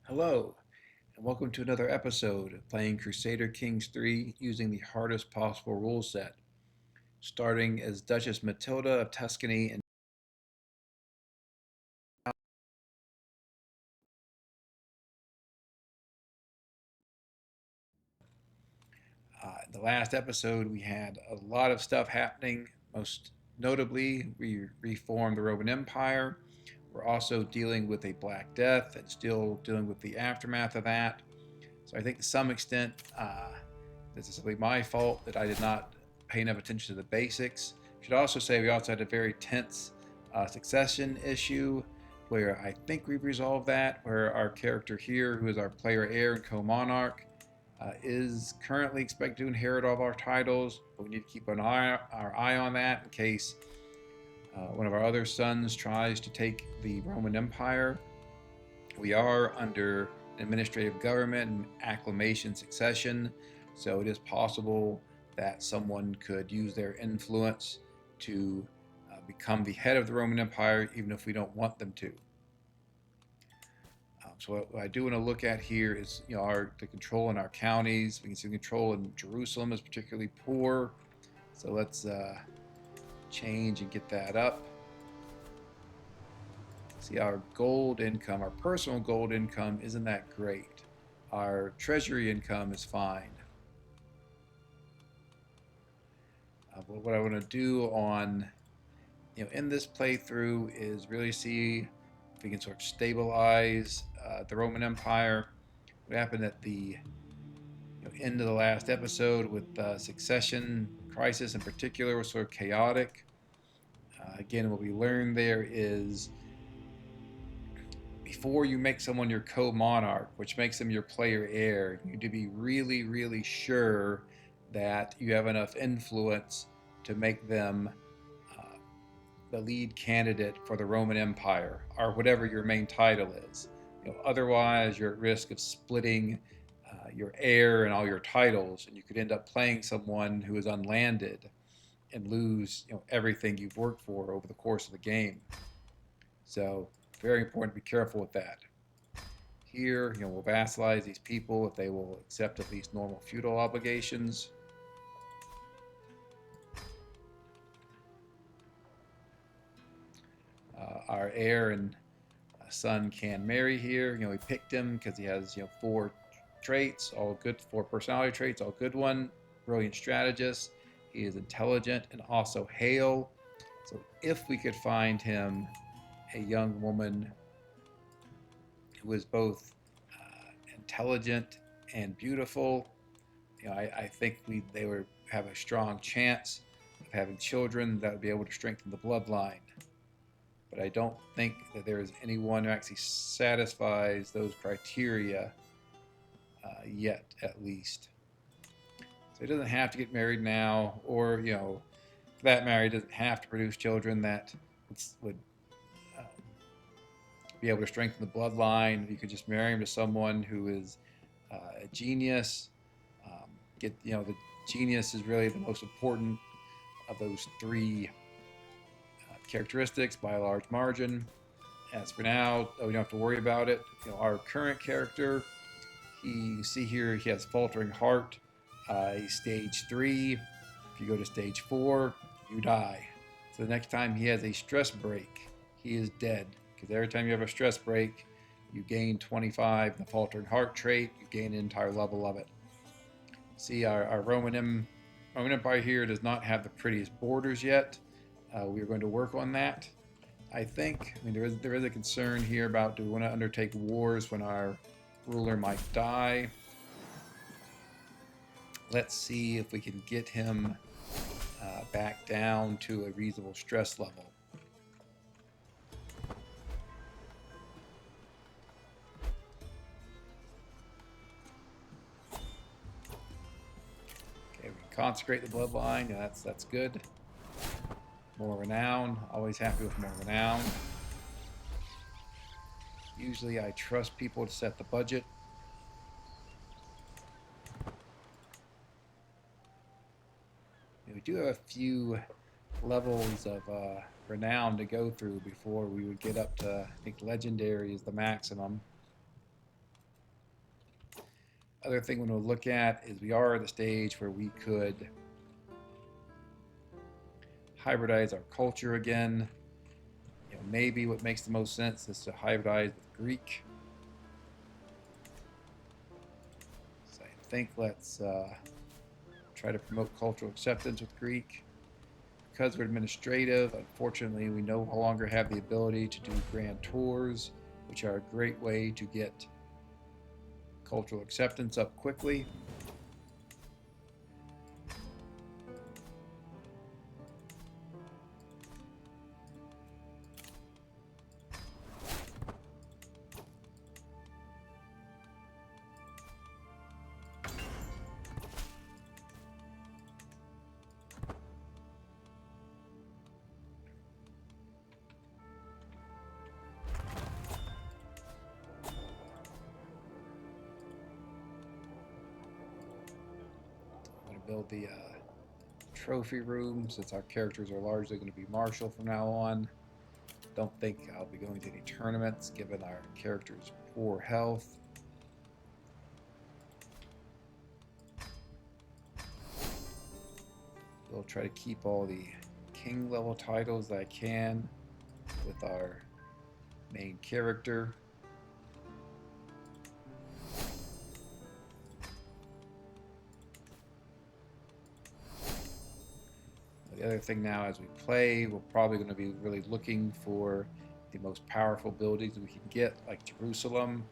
Hello, and welcome to another episode of playing Crusader Kings 3 using the hardest possible rule set, starting as Duchess Matilda of Tuscany. And in the last episode, we had a lot of stuff happening. Most notably, we reformed the Roman Empire. We're also dealing with a Black Death and still dealing with the aftermath of that. So I think to some extent, this is simply my fault that I did not pay enough attention to the basics. I should also say we also had a very tense succession issue where I think we've resolved that, where our character here, who is our player heir and co-monarch, is currently expected to inherit all of our titles, but we need to keep our eye on that in case one of our other sons tries to take the Roman Empire. We are under administrative government and acclamation succession, so it is possible that someone could use their influence to become the head of the Roman Empire, even if we don't want them to. So what I do want to look at here is, the control in our counties. We can see the control in Jerusalem is particularly poor. So let's change and get that up. See, our gold income, our personal gold income isn't that great. Our treasury income is fine. But what I want to do on, in this playthrough is really see if we can sort of stabilize the Roman Empire. What happened at the end of the last episode with succession crisis in particular was sort of chaotic. Again, what we learned there is before you make someone your co-monarch, which makes them your player heir, you need to be really, really sure that you have enough influence to make them the lead candidate for the Roman Empire, or whatever your main title is. Otherwise, you're at risk of splitting your heir and all your titles, and you could end up playing someone who is unlanded and lose everything you've worked for over the course of the game. So very important to be careful with that. Here, we'll vassalize these people if they will accept at least normal feudal obligations. Our heir and son can marry here. We picked him because he has 4 traits, all good, 4 personality traits, all good one. Brilliant strategist. He is intelligent and also hale. So if we could find him a young woman who is both intelligent and beautiful, I think they would have a strong chance of having children that would be able to strengthen the bloodline. But I don't think that there is anyone who actually satisfies those criteria yet, at least. So he doesn't have to get married now, or for that matter, he doesn't have to produce children that would be able to strengthen the bloodline. You could just marry him to someone who is a genius. The genius is really the most important of those 3 characteristics by a large margin. As for now, we don't have to worry about it. Our current character, you see here, he has faltering heart. He's stage 3. If you go to stage 4, you die. So the next time he has a stress break, he is dead. Because every time you have a stress break, you gain 25 the faltering heart trait. You gain an entire level of it. See, our Roman Empire here does not have the prettiest borders yet. We are going to work on that. I think. There is a concern here about, do we want to undertake wars when our ruler might die? Let's see if we can get him back down to a reasonable stress level. Okay, we consecrate the bloodline. That's good. More renown. Always happy with more renown. Usually I trust people to set the budget. We do have a few levels of renown to go through before we would get up to, I think legendary is the maximum. Other thing we're going to look at is we are at the stage where we could hybridize our culture again. Maybe what makes the most sense is to hybridize with Greek. So I think let's try to promote cultural acceptance with Greek. Because we're administrative, unfortunately, we no longer have the ability to do grand tours, which are a great way to get cultural acceptance up quickly. Build the trophy room since our characters are largely going to be martial from now on. Don't think I'll be going to any tournaments given our characters' poor health. We'll try to keep all the king level titles that I can with our main character. The other thing now as we play, we're probably going to be really looking for the most powerful buildings we can get, like Jerusalem.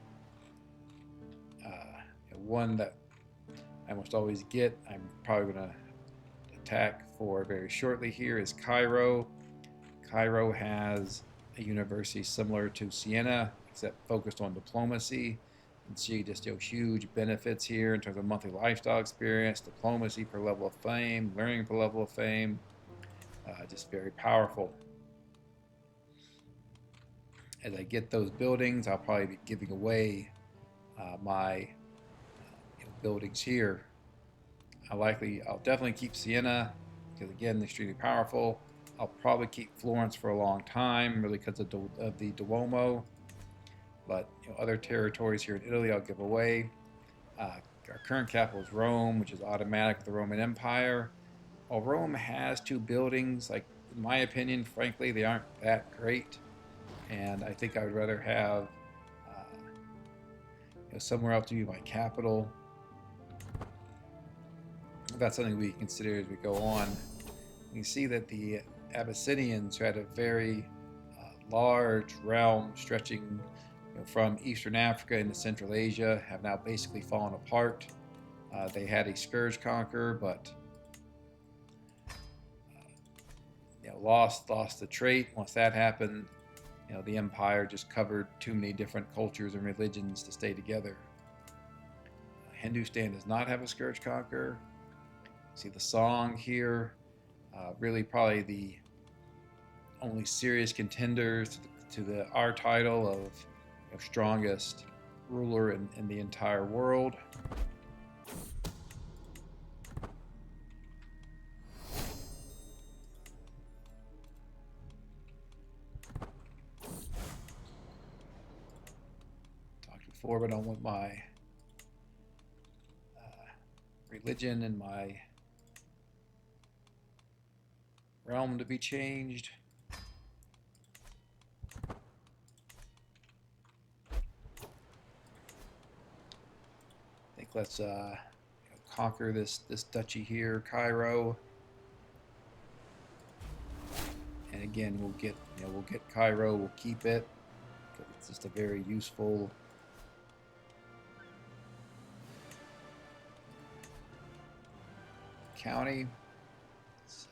One that I almost always get, I'm probably going to attack for very shortly here, is Cairo. Cairo has a university similar to Siena, except focused on diplomacy. You can see just huge benefits here in terms of monthly lifestyle experience, diplomacy per level of fame, learning per level of fame. Just very powerful. As I get those buildings, I'll probably be giving away my buildings here. I'll definitely keep Siena because again, extremely powerful. I'll probably keep Florence for a long time, really because of the Duomo. But other territories here in Italy, I'll give away. Our current capital is Rome, which is automatic with the Roman Empire. While Rome has two buildings, like in my opinion, frankly, they aren't that great, and I think I would rather have somewhere else to be my capital. That's something we consider as we go on. You see that the Abyssinians, who had a very large realm stretching from Eastern Africa into Central Asia, have now basically fallen apart. They had a scourge conqueror, but lost the trait. Once that happened, the empire just covered too many different cultures and religions to stay together. Hindustan does not have a scourge conqueror. See the song here. Really probably the only serious contenders to our title of strongest ruler in the entire world. Talked before, but I don't want my religion and my realm to be changed. I think let's conquer this duchy here, Cairo. And again, we'll get Cairo. We'll keep it. It's just a very useful county. So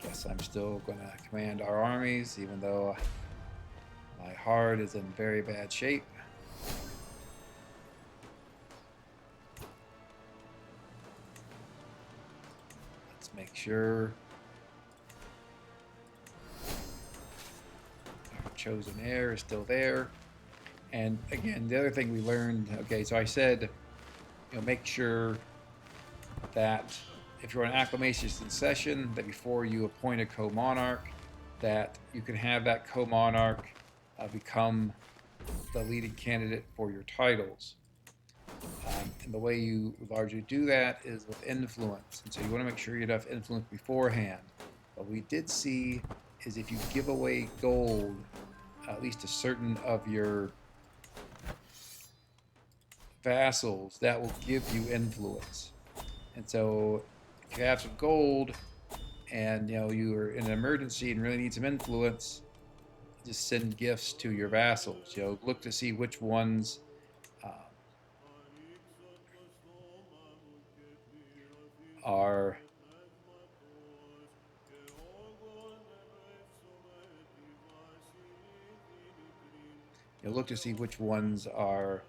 guess I'm still going to command our armies, even though my heart is in very bad shape. Let's make sure our chosen heir is still there. And again, the other thing we learned, okay, so I said, make sure that if you're on acclamation succession, that before you appoint a co-monarch, that you can have that co-monarch become the leading candidate for your titles. And the way you largely do that is with influence. And so you want to make sure you have enough influence beforehand. What we did see is if you give away gold, at least to certain of your vassals, that will give you influence. And so if you have some gold and you are in an emergency and really need some influence, just send gifts to your vassals. Look to see which ones um, are look to see which ones are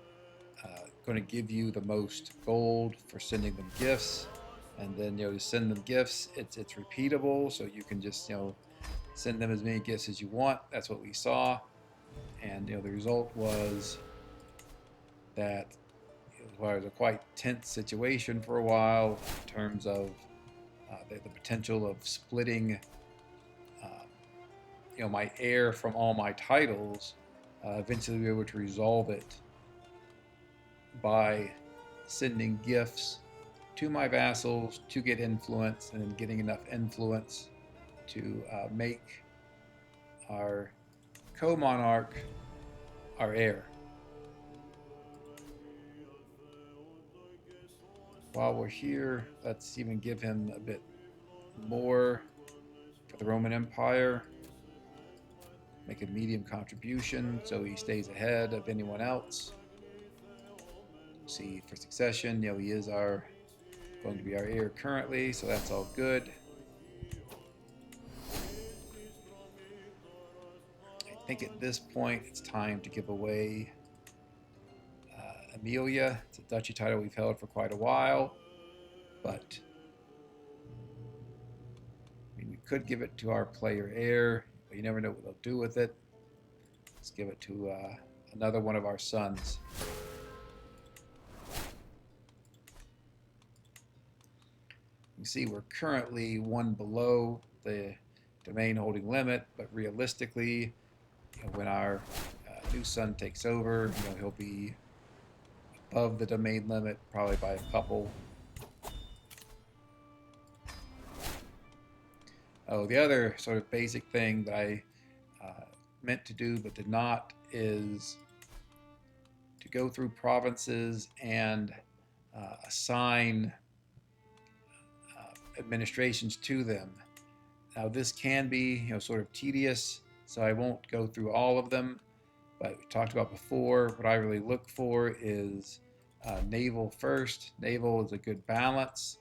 going to give you the most gold for sending them gifts, and then to send them gifts. It's repeatable, so you can just send them as many gifts as you want. That's what we saw, and the result was that it was a quite tense situation for a while in terms of the potential of splitting my heir from all my titles. Eventually we were able to resolve it by sending gifts to my vassals to get influence, and then getting enough influence to make our co-monarch our heir. While we're here, let's even give him a bit more for the Roman Empire. Make a medium contribution so he stays ahead of anyone else. See, for succession, he is going to be our heir currently, so that's all good. I think at this point it's time to give away Amelia. It's a duchy title we've held for quite a while, but we could give it to our player heir, but you never know what they'll do with it. Let's give it to another one of our sons. You see we're currently one below the domain holding limit, but realistically, when our new son takes over, he'll be above the domain limit probably by a couple. Oh, the other sort of basic thing that I meant to do but did not is to go through provinces and assign administrations to them. Now this can be sort of tedious, so I won't go through all of them, but we talked about before, what I really look for is naval first. Naval is a good balance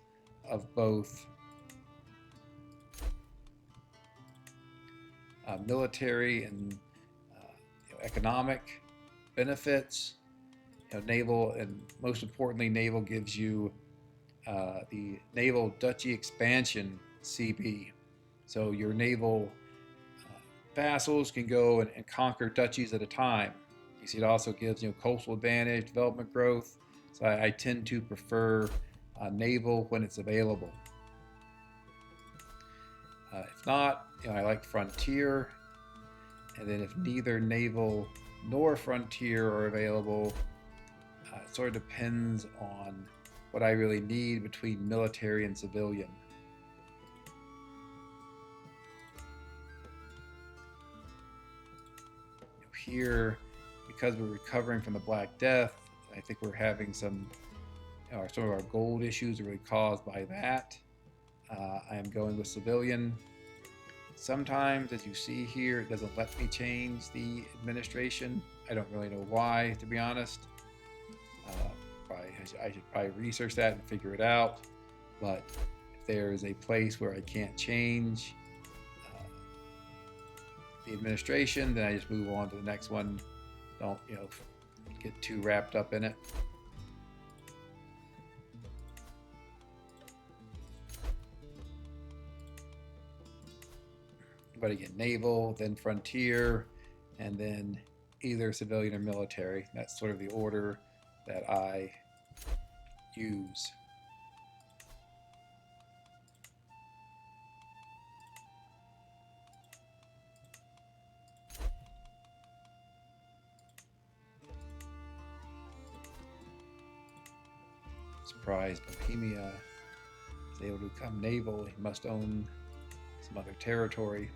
of both military and economic benefits. Naval, and most importantly, naval gives you the naval duchy expansion CB. So your naval vassals can go and conquer duchies at a time. You see, it also gives coastal advantage, development growth. So I tend to prefer naval when it's available. If not, I like frontier. And then if neither naval nor frontier are available, it sort of depends on what I really need between military and civilian. Here, because we're recovering from the Black Death, I think we're having some of our gold issues are really caused by that. I am going with civilian. Sometimes, as you see here, it doesn't let me change the administration. I don't really know why, to be honest. I should probably research that and figure it out. But if there is a place where I can't change the administration, then I just move on to the next one. Don't get too wrapped up in it. But again, naval, then frontier, and then either civilian or military. That's sort of the order that I use. Surprised Bohemia is able to become naval. He must own some other territory.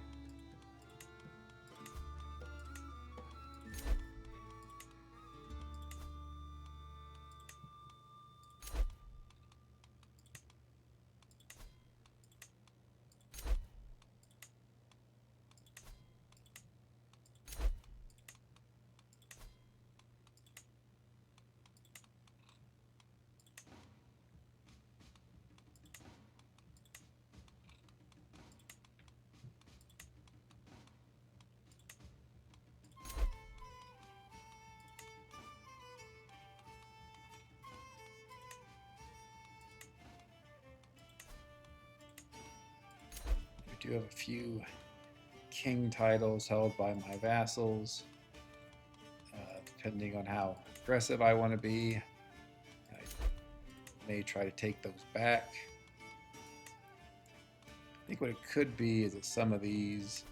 I do have a few king titles held by my vassals. Depending on how aggressive I want to be, I may try to take those back. I think what it could be is that some of these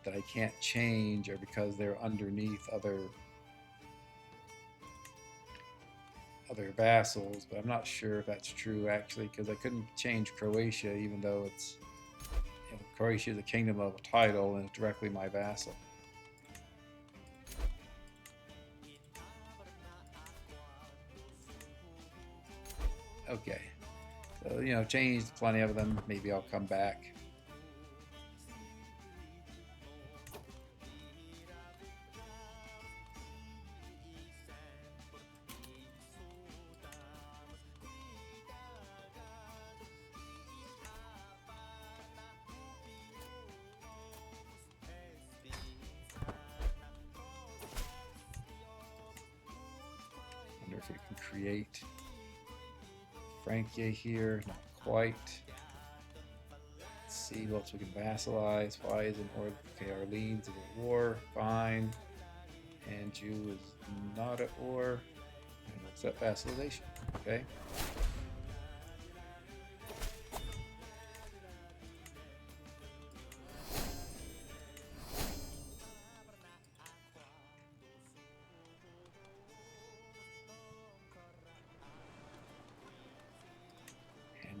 that I can't change are because they're underneath other vassals, but I'm not sure if that's true actually, because I couldn't change Croatia even though it's, you know, Croatia is a kingdom level title and it's directly my vassal. Okay, so you know, changed plenty of them. Maybe I'll come back. Wonder if we can create Francia here. Not quite. Let's see what else we can vassalize. Why isn't okay? Orleans is at war. Fine. Anjou is not at war. And what's that vassalization? Okay.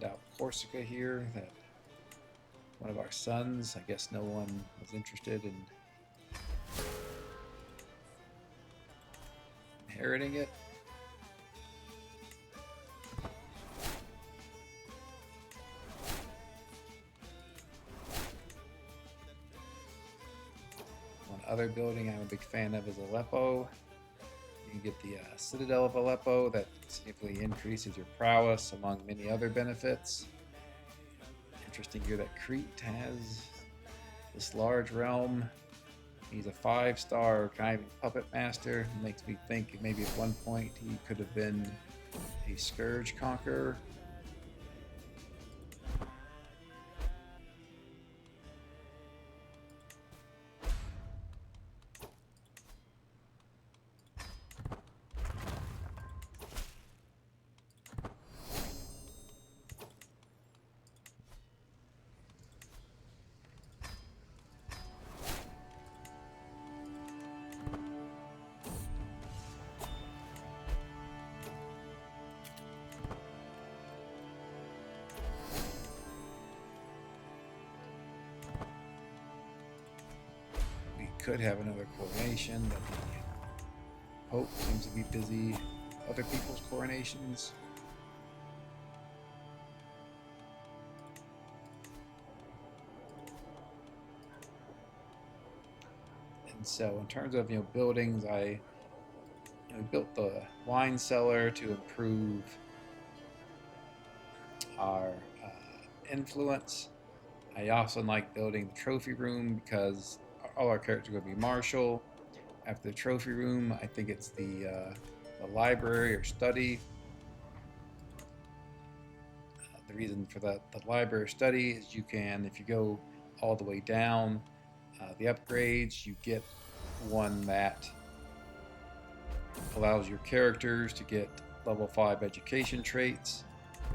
Out Corsica here, that one of our sons, I guess no one was interested in inheriting it. One other building I'm a big fan of is Aleppo. You get the Citadel of Aleppo that significantly increases your prowess among many other benefits. Interesting here that Crete has this large realm. He's a 5-star conniving puppet master. It makes me think maybe at one point he could have been a scourge conqueror. Could have another coronation, but the Pope seems to be busy other people's coronations. And so in terms of, you know, buildings, I built the wine cellar to improve our influence. I also like building the trophy room because all our characters are going to be martial. After the trophy room, I think it's the library or study. The reason for the library or study is you can, if you go all the way down, the upgrades, you get one that allows your characters to get level 5 education traits,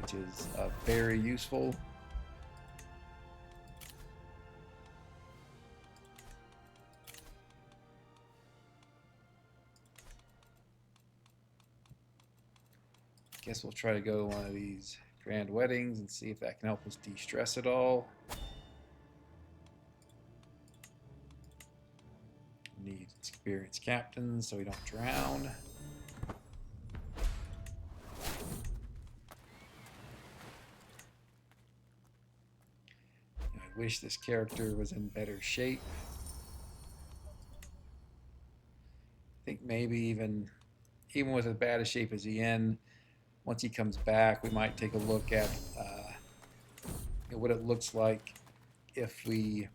which is very useful. Guess we'll try to go to one of these grand weddings and see if that can help us de-stress it all. Need experienced captains so we don't drown. I wish this character was in better shape. I think maybe even with as bad a shape as he in, once he comes back, we might take a look at what it looks like if we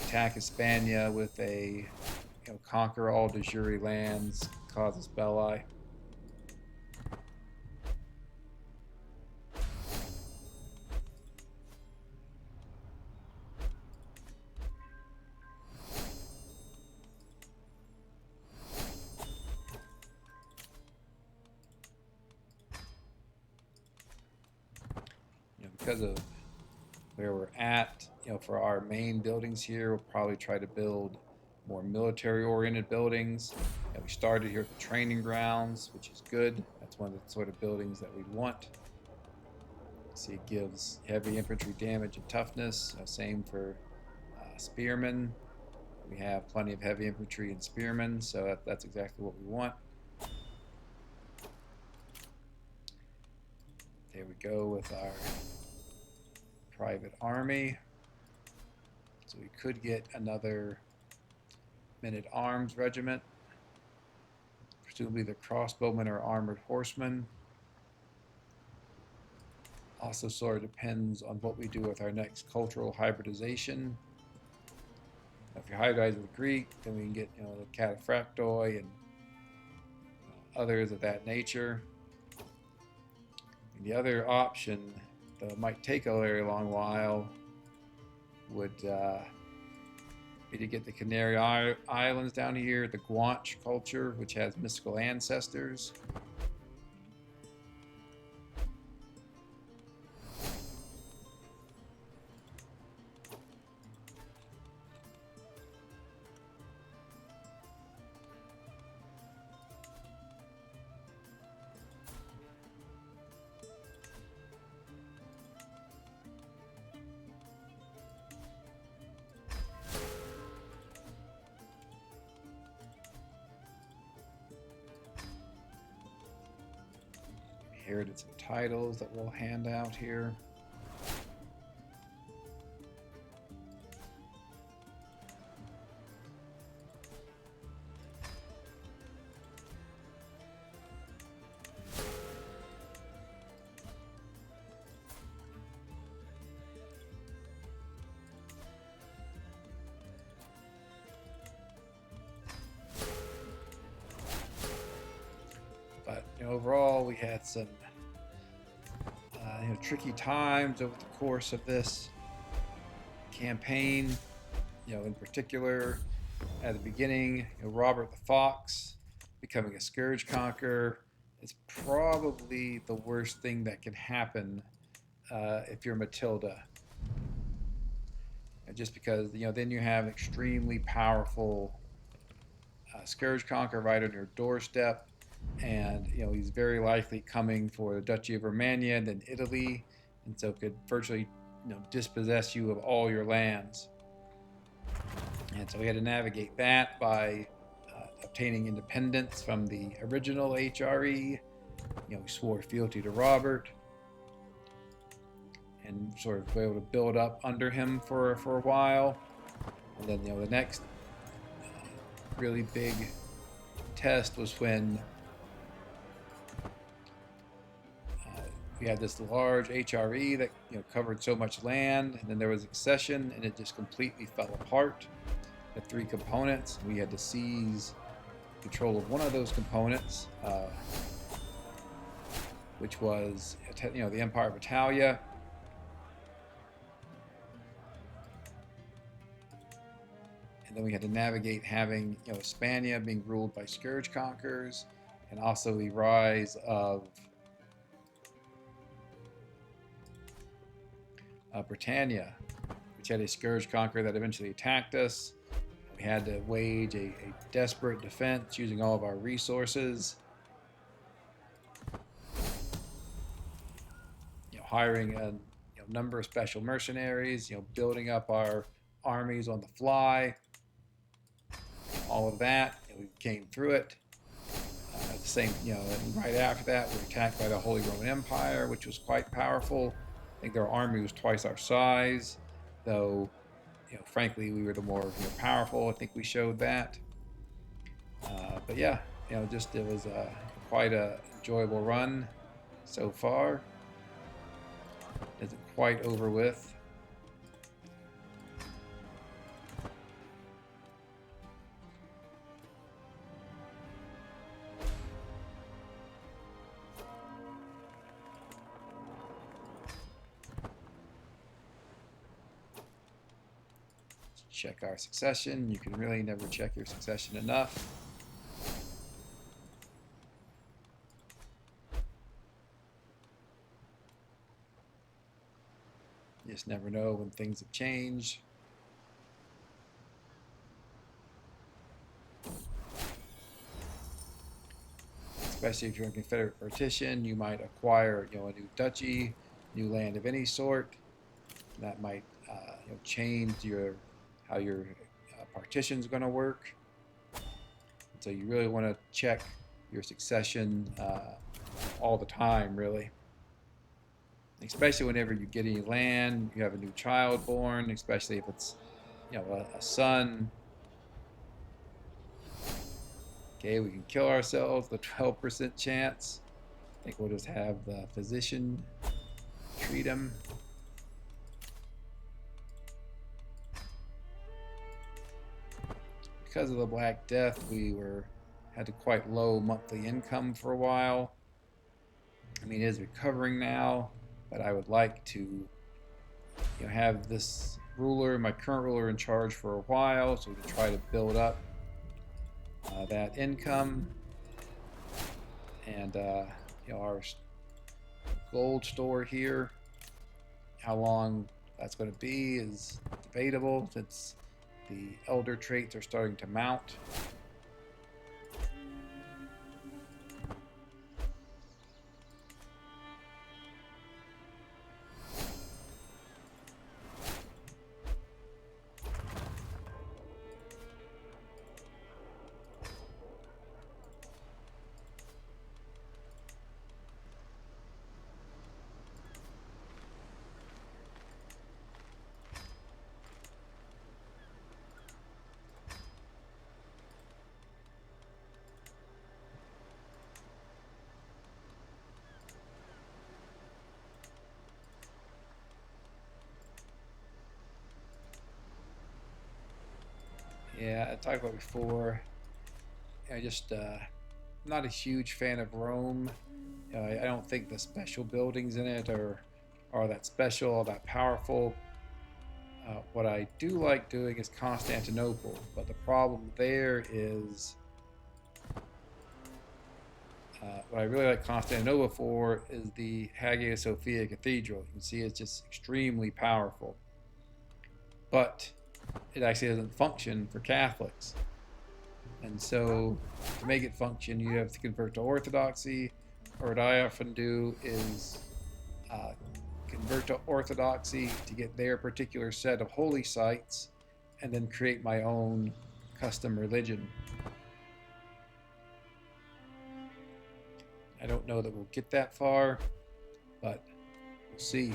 attack Hispania with a conquer all de jure lands, casus belli. Because of where we're at, for our main buildings here, we'll probably try to build more military-oriented buildings. We started here at the training grounds, which is good. That's one of the sort of buildings that we want. See, it gives heavy infantry damage and toughness. Same for spearmen. We have plenty of heavy infantry and spearmen, so that's exactly what we want. There we go with our private army. So we could get another men-at-arms regiment. Presumably the crossbowmen or armored horsemen. Also sort of depends on what we do with our next cultural hybridization. If you hybridize with Greek, then we can get the cataphractoi and others of that nature. And the other option, though it might take a very long while, would be to get the Canary Islands down here, the Guanche culture, which has mystical ancestors. Inherited some titles that we'll hand out here. But overall, we had some tricky times over the course of this campaign. In particular, at the beginning, Robert the Fox becoming a scourge conqueror is probably the worst thing that can happen if you're Matilda. Just because then you have extremely powerful scourge conqueror right on your doorstep. And he's very likely coming for the Duchy of Romagna and then Italy, and so could virtually dispossess you of all your lands. And so we had to navigate that by obtaining independence from the original HRE. We swore fealty to Robert and sort of were able to build up under him for a while. And then the next really big test was when we had this large HRE that covered so much land, and then there was accession, and it just completely fell apart. The three components, we had to seize control of one of those components, which was the Empire of Italia. And then we had to navigate having Hispania being ruled by scourge conquerors, and also the rise of Britannia, which had a scourge conqueror that eventually attacked us. We had to wage a desperate defense using all of our resources. hiring a number of special mercenaries, building up our armies on the fly, all of that. We came through it. At the same, and right after that, we were attacked by the Holy Roman Empire, which was quite powerful. I think their army was twice our size, though, frankly, we were the more powerful. I think we showed that. But yeah, just it was quite a enjoyable run so far. Isn't quite over with. Check our succession. You can really never check your succession enough. You just never know when things have changed. Especially if you're in Confederate partition, you might acquire a new duchy, new land of any sort. That might change how your partition is going to work. So you really want to check your succession all the time, really. Especially whenever you get any land, you have a new child born, especially if it's a son. Okay, we can kill ourselves with a 12% chance. I think we'll just have the physician treat him. Because of the Black Death, we had a quite low monthly income for a while. I mean, it is recovering now, but I would like to have this ruler, my current ruler, in charge for a while, so we can try to build up that income. And our gold store here, how long that's going to be is debatable, since the elder traits are starting to mount. Yeah, I talked about before. I just not a huge fan of Rome. I don't think the special buildings in it are that special, or that powerful. What I do like doing is Constantinople, but the problem there is what I really like Constantinople for is the Hagia Sophia Cathedral. You can see it's just extremely powerful, but it actually doesn't function for Catholics. And so to make it function, you have to convert to Orthodoxy, or what I often do is convert to Orthodoxy to get their particular set of holy sites, and then create my own custom religion. I don't know that we'll get that far, but we'll see.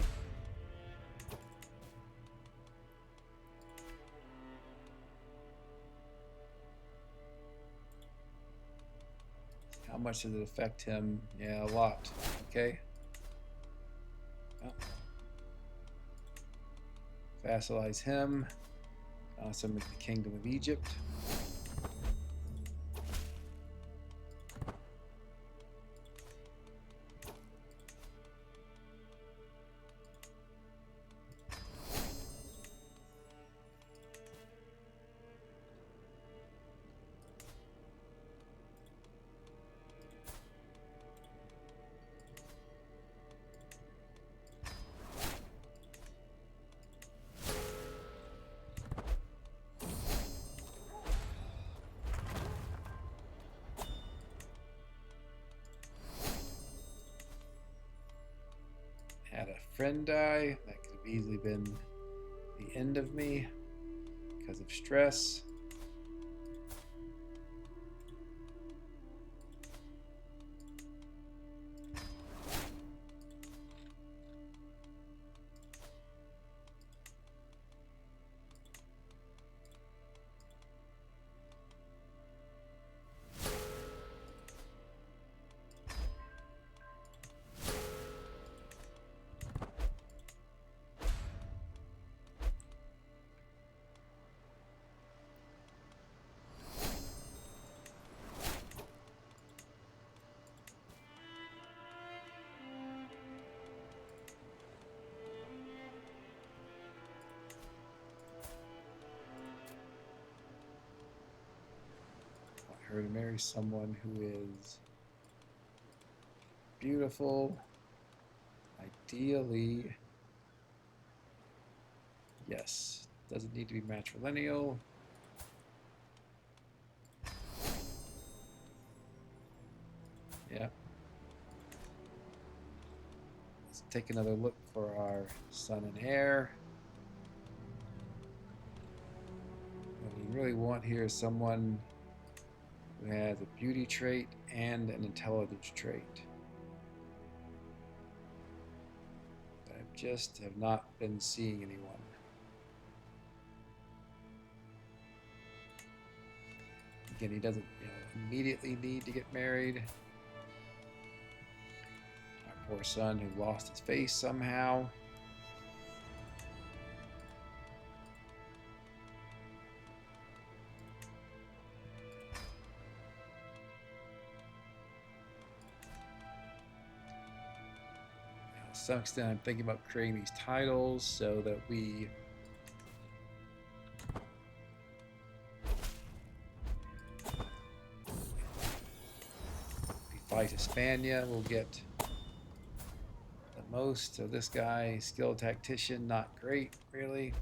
How much does it affect him? Yeah, a lot. Okay. Oh. Vassalize him. Also make the Kingdom of Egypt. friend die. That could have easily been the end of me because of stress. Her to marry someone who is beautiful, ideally. Yes, doesn't need to be matrilineal. Yeah. Let's take another look for our son and heir. What we really want here is someone who has a beauty trait and an intelligence trait. I just have not been seeing anyone. Again, he doesn't immediately need to get married. Our poor son who lost his face somehow. To some extent, I'm thinking about creating these titles so that we fight Hispania. We'll get the most. So this guy, skilled tactician, not great, really.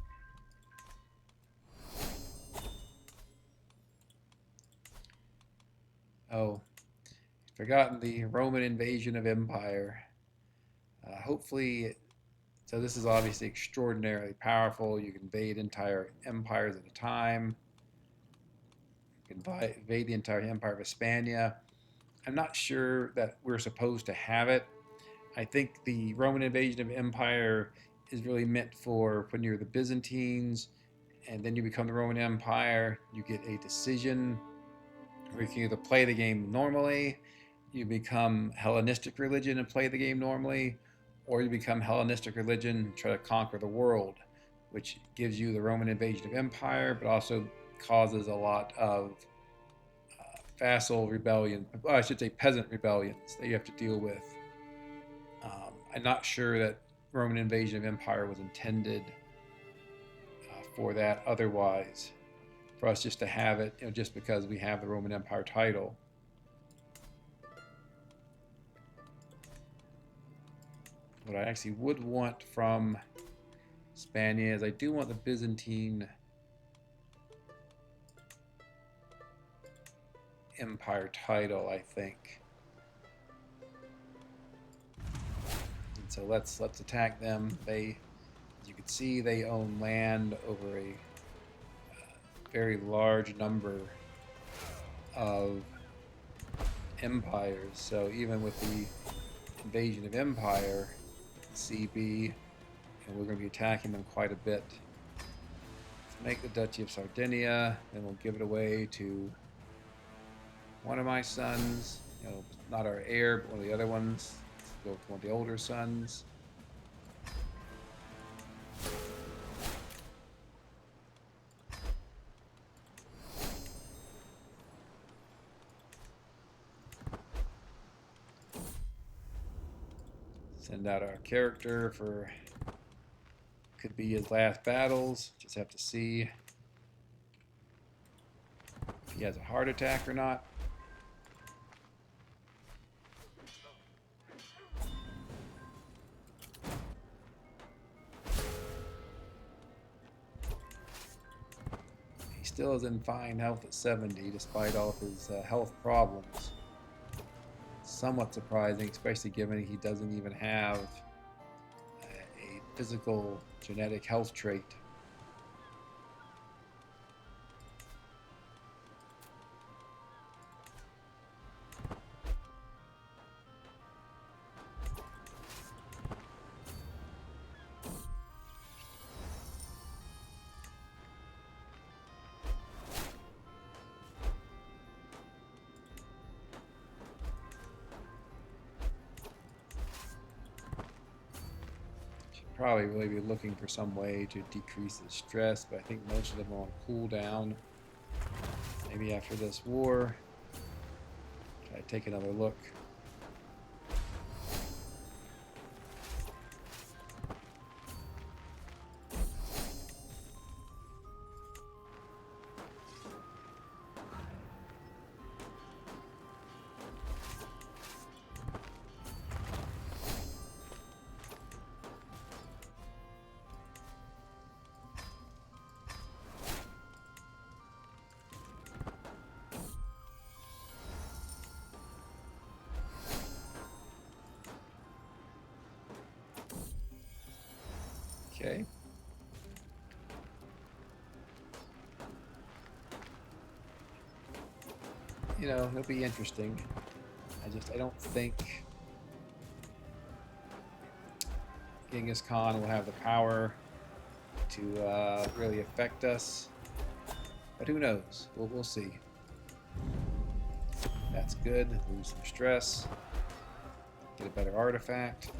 Oh, forgotten the Roman invasion of empire. Hopefully, so this is obviously extraordinarily powerful. You can invade entire empires at a time. You can invade the entire empire of Hispania. I'm not sure that we're supposed to have it. I think the Roman invasion of empire is really meant for when you're the Byzantines and then you become the Roman Empire. You get a decision where you can either play the game normally, you become Hellenistic religion and play the game normally, or you become Hellenistic religion and try to conquer the world, which gives you the Roman invasion of empire, but also causes a lot of vassal rebellion, well, I should say peasant rebellions that you have to deal with. I'm not sure that Roman invasion of empire was intended for that otherwise, for us just to have it, just because we have the Roman Empire title. What I actually would want from Hispania is I do want the Byzantine Empire title, I think. And so let's attack them. They, as you can see, they own land over a very large number of empires. So even with the invasion of empire, CB, and we're going to be attacking them quite a bit. Let's make the Duchy of Sardinia, then we'll give it away to one of my sons, not our heir, but one of the other ones. Let's go with one of the older sons. Send out our character for, could be his last battles. Just have to see if he has a heart attack or not. He still is in fine health at 70 despite all of his health problems. Somewhat surprising, especially given he doesn't even have physical genetic health trait. Probably really be looking for some way to decrease the stress, but I think most of them are on cooldown. Maybe after this war, try to take another look. Okay. You know, it'll be interesting. I don't think Genghis Khan will have the power to really affect us. But who knows? We'll see. That's good. Lose some stress. Get a better artifact.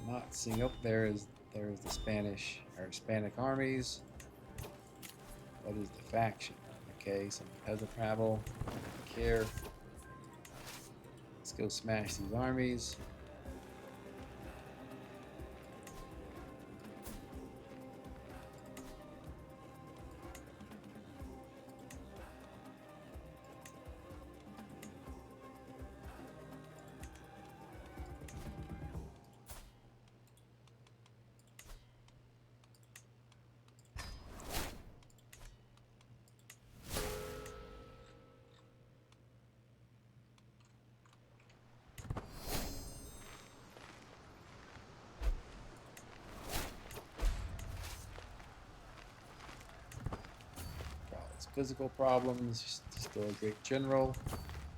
I'm not seeing. Oh, there's the Spanish or Hispanic armies. What is the faction? Okay, some peasant rabble. Don't care. Let's go smash these armies. Physical problems, still a great general.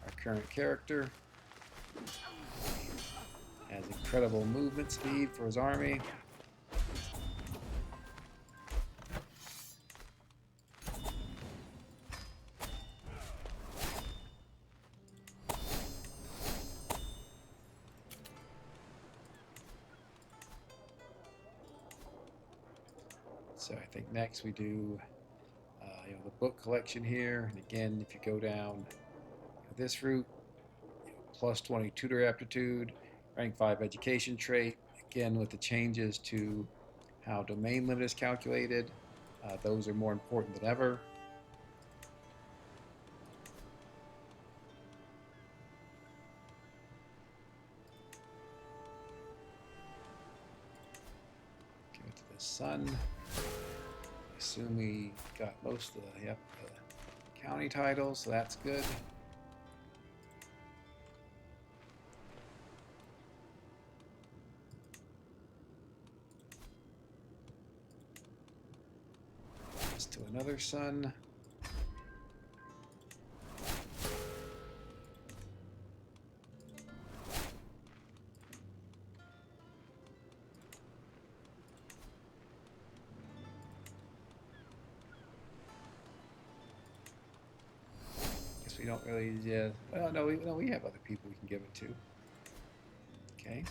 Our current character has incredible movement speed for his army. So I think next we do the book collection here, and again, if you go down this route, plus 20 tutor aptitude, rank 5 education trait, again with the changes to how domain limit is calculated, those are more important than ever. Give it to the sun. Assume we got most of the county titles, so that's good. This to another son. We don't really, well, no, we have other people we can give it to. Okay.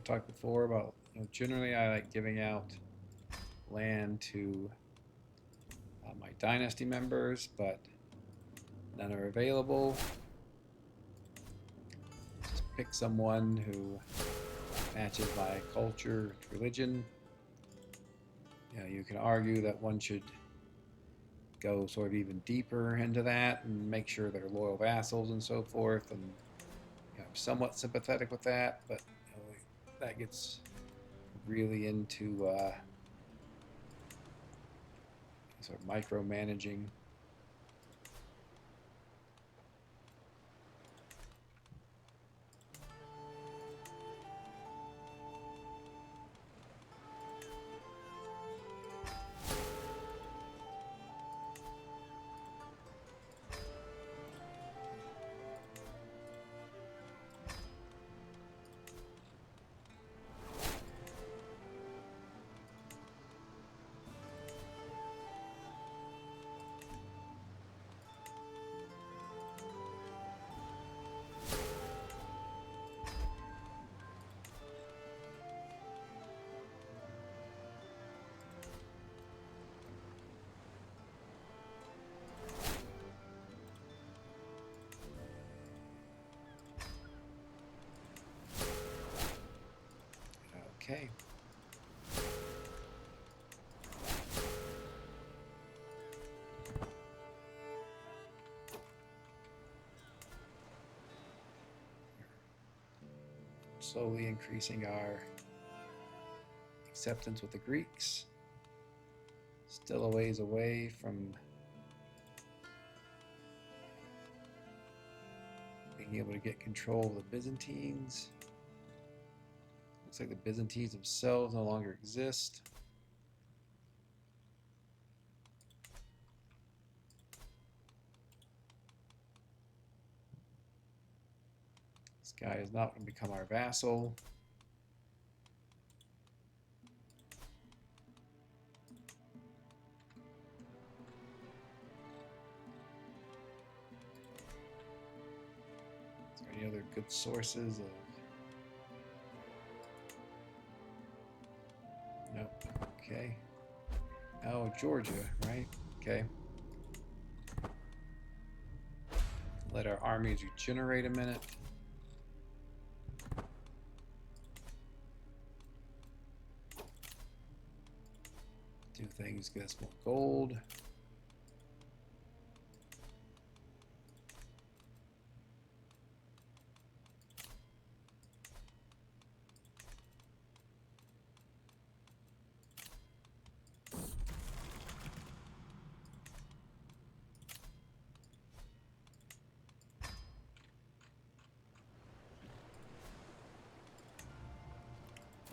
Talked before about Generally, I like giving out land to my dynasty members, but none are available. Just pick someone who matches my culture, religion. You can argue that one should go sort of even deeper into that and make sure they're loyal vassals and so forth. And I'm somewhat sympathetic with that, but that gets really into sort of micromanaging. Okay. Slowly increasing our acceptance with the Greeks. Still a ways away from being able to get control of the Byzantines. Looks like the Byzantines themselves no longer exist. This guy is not going to become our vassal. Is there any other good sources of... Nope. Okay. Oh, Georgia, right? Okay. Let our armies regenerate a minute. Do things, get us more gold.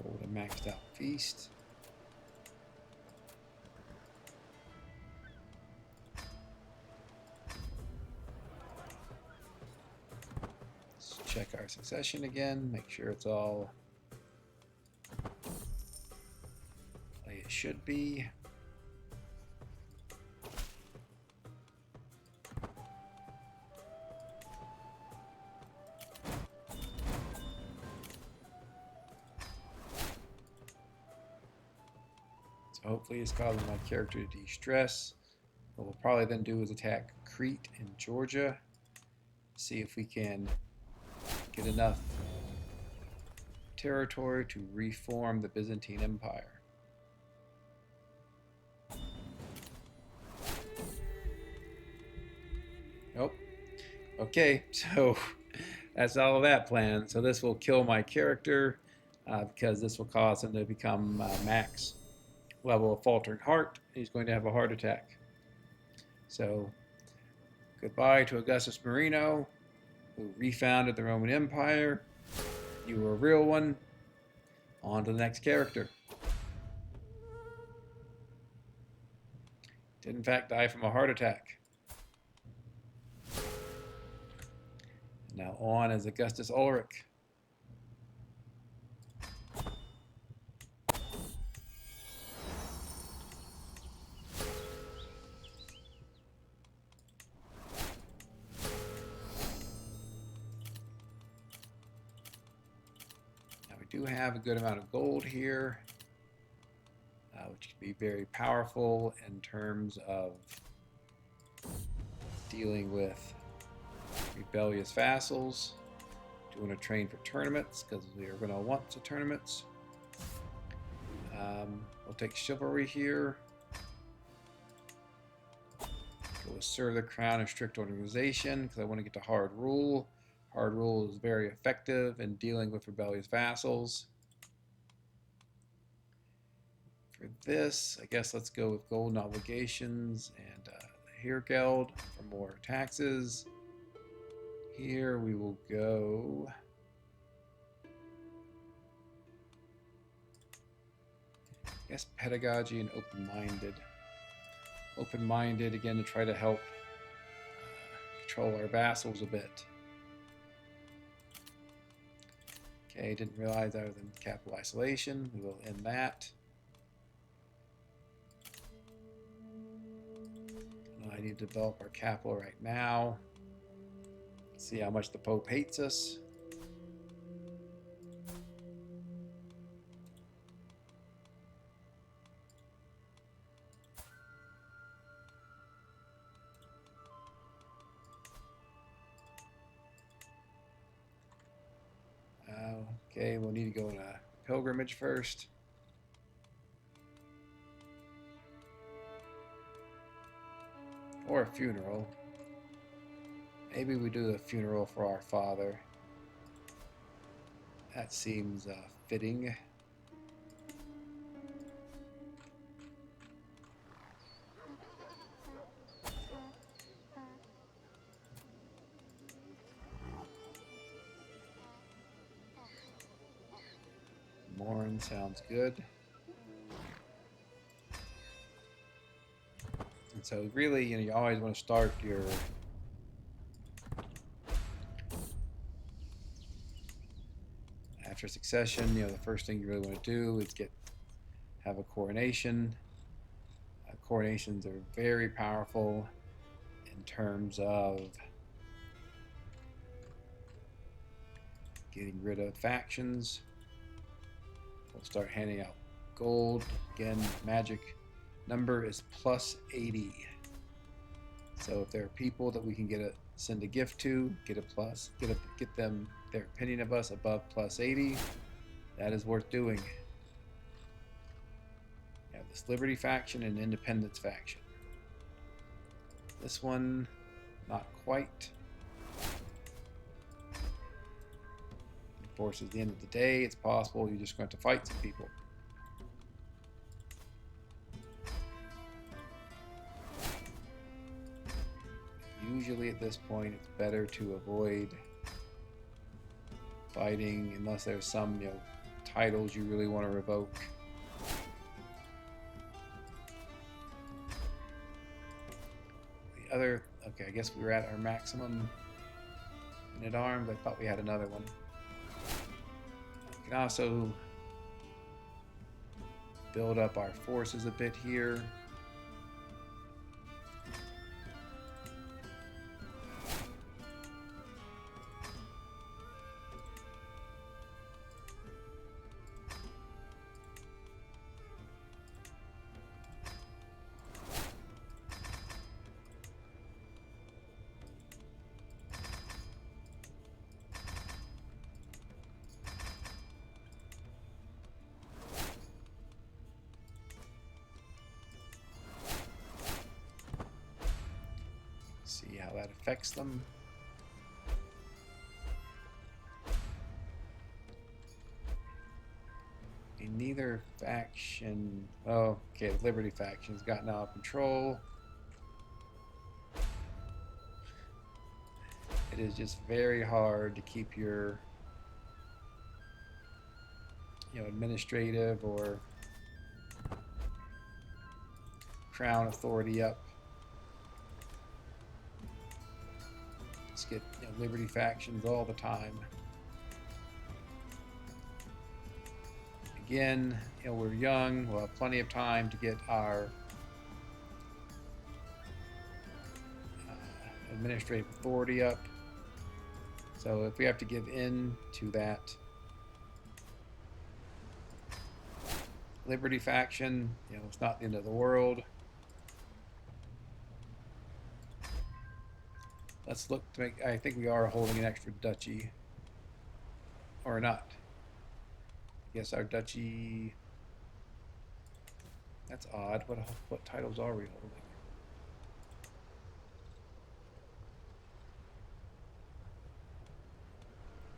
Hold a maxed out feast. Let's check our succession again, make sure it's all like it should be. Hopefully it's causing my character to de-stress. What we'll probably then do is attack Crete and Georgia. See if we can get enough territory to reform the Byzantine Empire. Nope. Okay, so that's all of that plan. So this will kill my character because this will cause him to become max level of faltering heart. He's going to have a heart attack. So goodbye to Augustus Marino, who refounded the Roman Empire. You were a real one. On to the next character. Did in fact die from a heart attack. Now on is Augustus Ulrich. Do do have a good amount of gold here, which can be very powerful in terms of dealing with rebellious vassals. Do want to train for tournaments because we are going to want the tournaments. We'll take chivalry here. Go with serve the crown and strict organization because I want to get to hard rule. Hard rule is very effective in dealing with rebellious vassals. For this, I guess let's go with golden obligations and Heir Geld for more taxes. Here we will go I guess pedagogy and open-minded. Open-minded again to try to help control our vassals a bit. Okay, didn't realize I was in capital isolation. We will end that. I need to develop our capital right now. See how much the Pope hates us. Okay, we'll need to go on a pilgrimage first. Or a funeral. Maybe we do a funeral for our father. That seems fitting. Mourn sounds good. And so really, you always want to start your after succession, the first thing you really want to do is have a coronation. Coronations are very powerful in terms of getting rid of factions. We'll start handing out gold. Again, magic number is plus 80. So if there are people that we can send a gift to, get them their opinion of us above plus 80, that is worth doing. We have this Liberty faction and Independence faction. This one, not quite. Of course, at the end of the day, it's possible you're just going to fight some people. Usually at this point, it's better to avoid fighting unless there's some, titles you really want to revoke. The other, okay, I guess we were at our maximum unit arms. I thought we had another one. We can also build up our forces a bit here. See how that affects them. In neither faction, oh, okay, the Liberty faction's gotten out of control. It is just very hard to keep your, administrative or crown authority up. Get Liberty factions all the time. Again, we're young, we'll have plenty of time to get our administrative authority up. So if we have to give in to that Liberty faction, it's not the end of the world. Let's look to make. I think we are holding an extra duchy, or not. I guess our duchy. That's odd. What titles are we holding?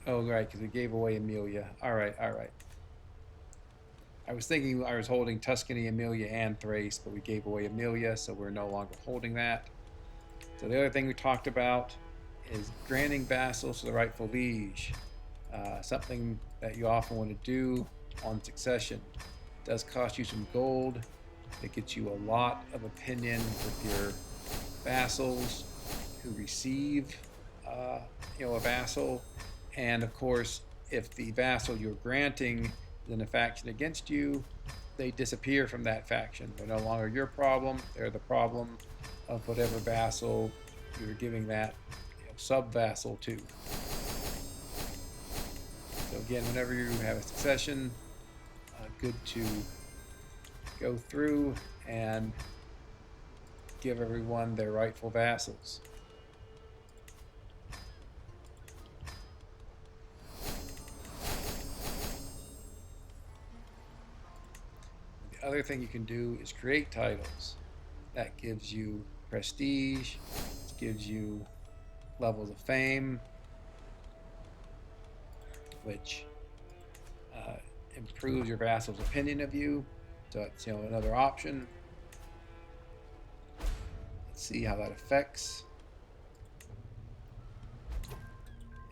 Oh, right, because we gave away Amelia. All right, all right. I was thinking I was holding Tuscany, Amelia, and Thrace, but we gave away Amelia, so we're no longer holding that. So the other thing we talked about is granting vassals to the rightful liege. Something that you often want to do on succession. It does cost you some gold. It gets you a lot of opinion with your vassals who receive, a vassal. And of course, if the vassal you're granting is in a faction against you, they disappear from that faction. They're no longer your problem. They're the problem of whatever vassal you're giving that sub-vassal to. So again, whenever you have a succession, good to go through and give everyone their rightful vassals. The other thing you can do is create titles. That gives you prestige, gives you levels of fame, which improves your vassal's opinion of you. So it's another option. Let's see how that affects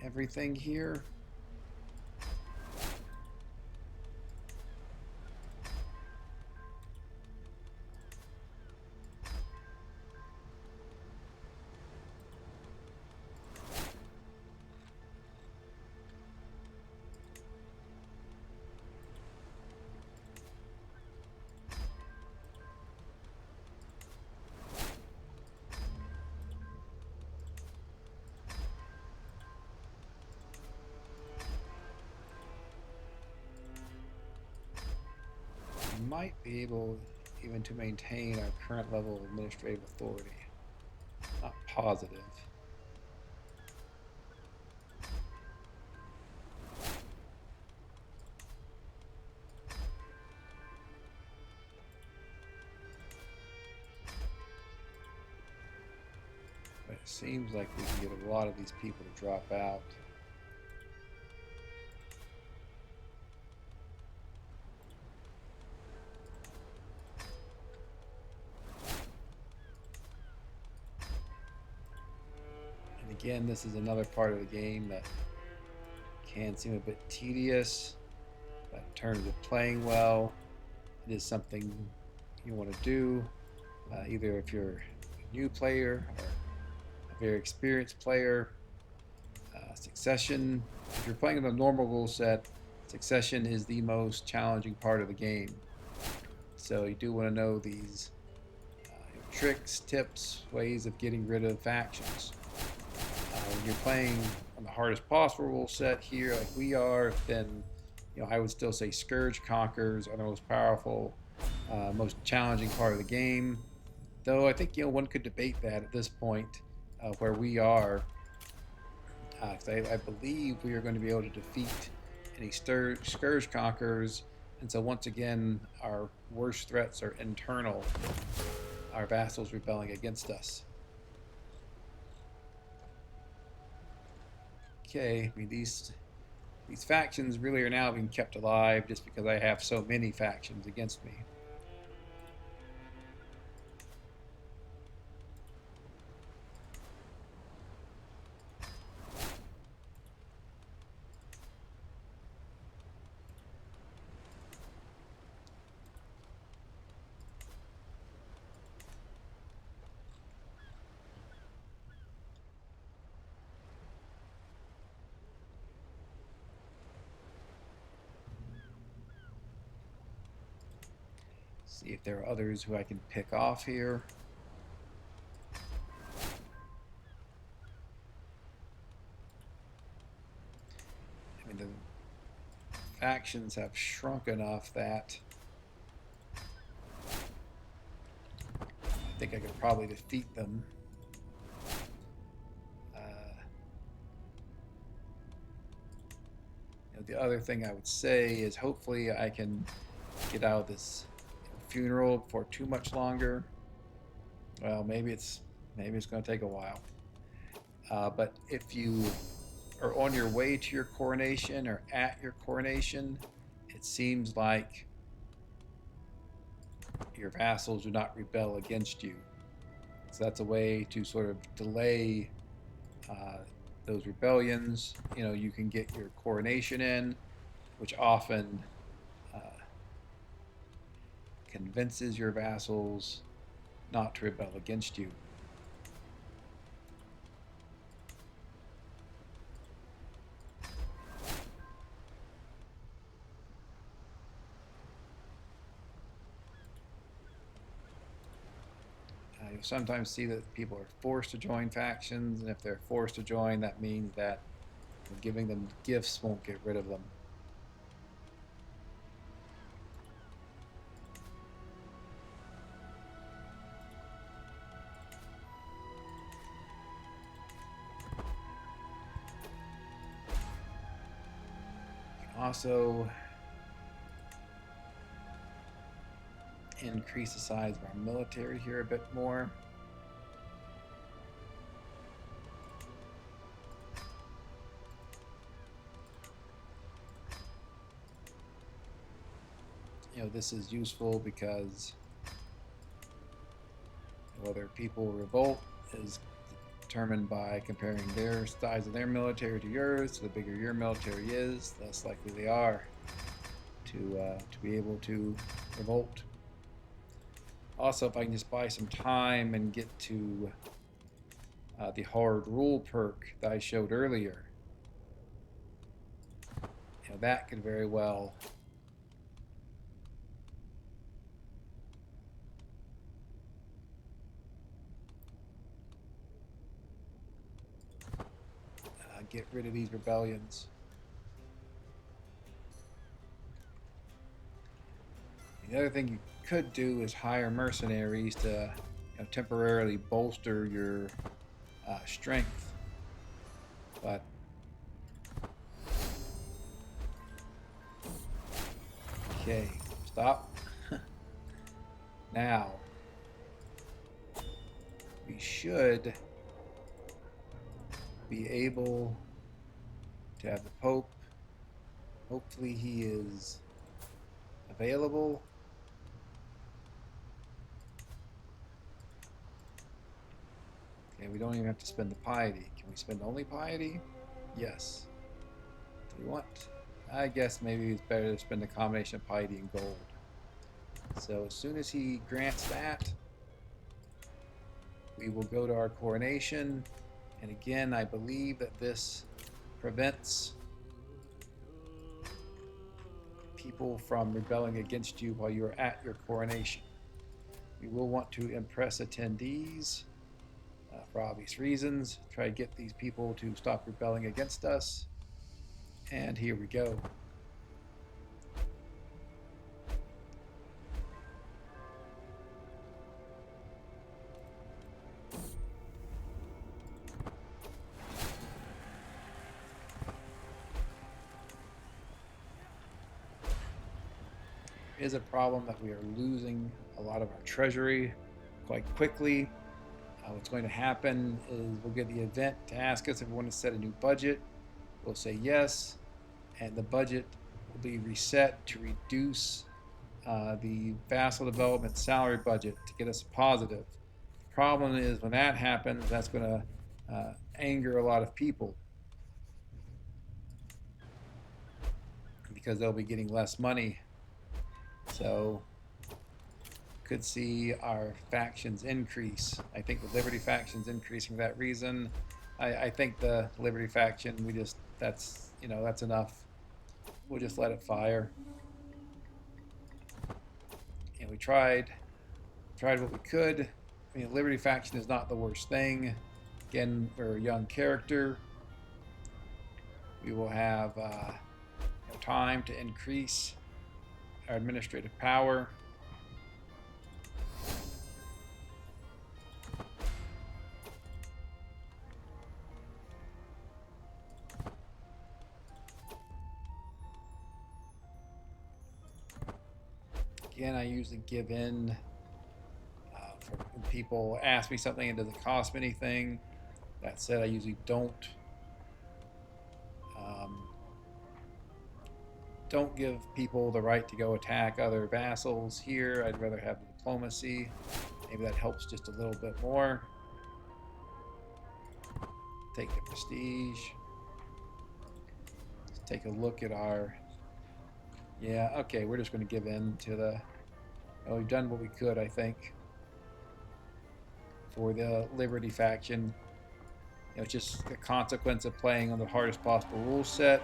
everything here. Might be able even to maintain our current level of administrative authority. Not positive. But it seems like we can get a lot of these people to drop out. Again, this is another part of the game that can seem a bit tedious, but in terms of playing well, it is something you want to do, either if you're a new player or a very experienced player. Succession, if you're playing in the normal rule set, succession is the most challenging part of the game. So you do want to know these tricks, tips, ways of getting rid of factions. When you're playing on the hardest possible rule set here, like we are, then I would still say scourge conquerors are the most powerful, most challenging part of the game. Though I think one could debate that at this point, where we are. I believe we are going to be able to defeat any scourge conquerors, and so once again, our worst threats are internal. Our vassals rebelling against us. Okay, I mean these factions really are now being kept alive just because I have so many factions against me. See if there are others who I can pick off here. I mean, the factions have shrunk enough that think I could probably defeat them. The other thing I would say is hopefully I can get out of this funeral for too much longer. Well, maybe it's going to take a while. But if you are on your way to your coronation or at your coronation, it seems like your vassals do not rebel against you. So that's a way to sort of delay those rebellions. You can get your coronation in, which often convinces your vassals not to rebel against you. You'll sometimes see that people are forced to join factions, and if they're forced to join, that means that giving them gifts won't get rid of them. You can also increase the size of our military here a bit more. This is useful because whether people revolt is determined by comparing their size of their military to yours. So the bigger your military is, the less likely they are to be able to revolt. Also, if I can just buy some time and get to the hard rule perk that I showed earlier, that could very well get rid of these rebellions. The other thing you could do is hire mercenaries to temporarily bolster your strength, but okay, stop. Now we should be able to have the Pope. Hopefully he is available. Okay, we don't even have to spend the piety. Can we spend only piety? Yes. Do we want? I guess maybe it's better to spend a combination of piety and gold. So as soon as he grants that, we will go to our coronation. And again, I believe that this prevents people from rebelling against you while you are at your coronation. We will want to impress attendees for obvious reasons. Try to get these people to stop rebelling against us. And here we go. Is a problem that we are losing a lot of our treasury quite quickly. What's going to happen is we'll get the event to ask us if we want to set a new budget. We'll say yes, and the budget will be reset to reduce the vassal development salary budget to get us positive. The problem is when that happens, that's going to anger a lot of people because they'll be getting less money. So could see our factions increase. I think the Liberty faction's increasing for that reason. I think the Liberty faction, that's enough. We'll just let it fire. And we tried what we could. I mean, the Liberty faction is not the worst thing. Again, we're a young character. We will have time to increase our administrative power. Again, I usually give in when people ask me something and it doesn't cost me anything. That said, I usually um, don't give people the right to go attack other vassals here. I'd rather have the diplomacy. Maybe that helps just a little bit more. Take the prestige. Let's take a look at our... Yeah, okay, we're just going to give in to the... Well, we've done what we could, I think, for the Liberty faction. You know, it's just the consequence of playing on the hardest possible rule set.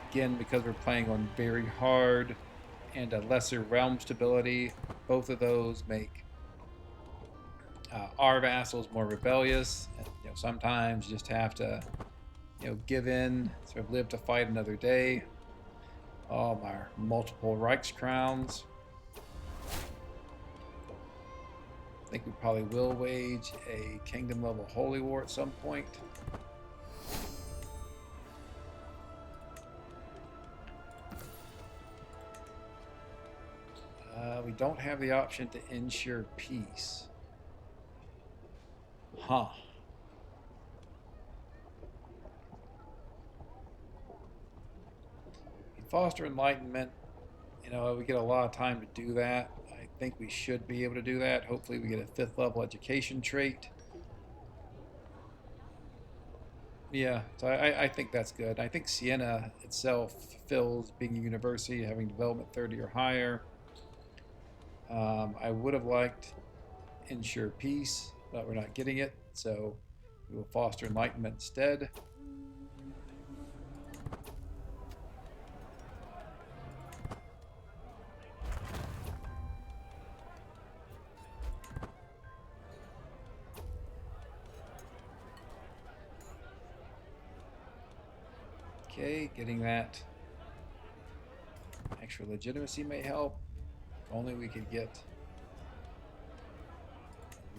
Again, because we're playing on very hard and a lesser realm stability, both of those make our vassals more rebellious. And, you know, sometimes you just have to, you know, give in, sort of live to fight another day. Oh, my multiple Reichscrowns. I think we probably will wage a kingdom level holy war at some point. We don't have the option to ensure peace. Huh. Foster enlightenment, you know, we get a lot of time to do that. I think we should be able to do that. Hopefully we get a 5th level education trait. Yeah, so I think that's good. I think Siena itself fills being a university, having development 30 or higher. I would have liked ensure peace, but we're not getting it, so we will foster enlightenment instead. Okay, getting that extra legitimacy may help. If only we could get